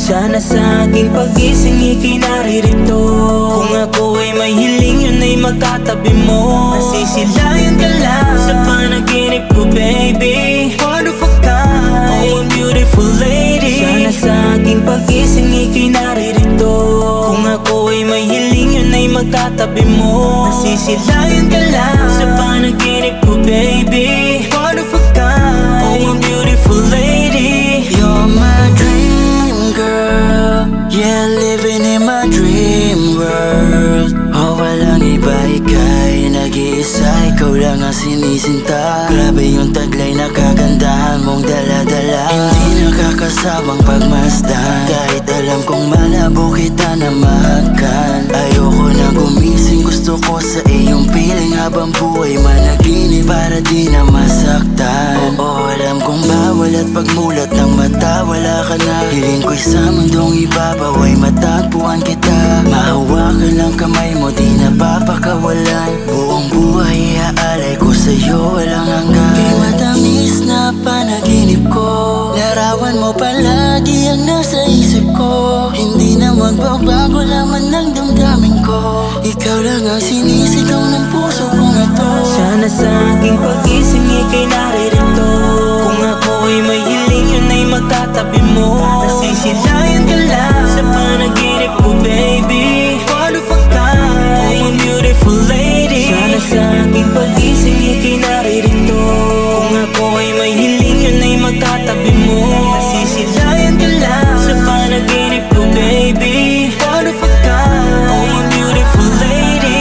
Sana sa aking pagising ika'y naririto. Kung ako ay may hiling, yun ay magkatabi mo. Nasisilayan ka lang sa panaginip ko, baby. One of a kind, oh, a beautiful lady. Sana sa aking pagising ika'y naririto. Kung ako ay may hiling, yun ay magkatabi mo. Nasisilayan ka lang sa panaginip ko, baby. One of a kind, oh, a beautiful lady. You're my dream girl, yeah, living in my dream world. Oh, walang iba, ika'y nag-iisa, ikaw lang ang sinisinta. Grabe yung taglay na kagandahan mong dala-dala. Hindi nakakasawang pagmasdan, kahit alam kong malabo kita na makan. Ayoko na gumising, gusto ko sa iyong piling habang buhay managinip para di na masaktan. Oo, alam kong bawal at pagmulat ng mata wala ka na. Hiling ko'y sa mundong ibabaw ay matagpuan kita. Mahawakan lang kamay mo, di na papakawalan. Buong buhay iaalay ko sa'yo, walang hanggan. Kay matamis na panaginip ko, larawan mo palagi ang nasa isip ko. Hindi na magbabago laman ng damdamin ko. Ikaw lang ang sinisigaw ng puso kong ito. Sana sa aking pagising ika'y naririto. Kung ako ay may hiling, yun ay magkatabi mo. Nasisilayan ka lang sa panaginip ko, baby. One of a kind, oh, a beautiful lady. Sana sa aking pagising ika'y naririto. Kung ako ay may hiling, yun ay magkatabi mo. Nasisilayan ka lang sa panaginip ko, baby. One of a kind, oh, a beautiful lady.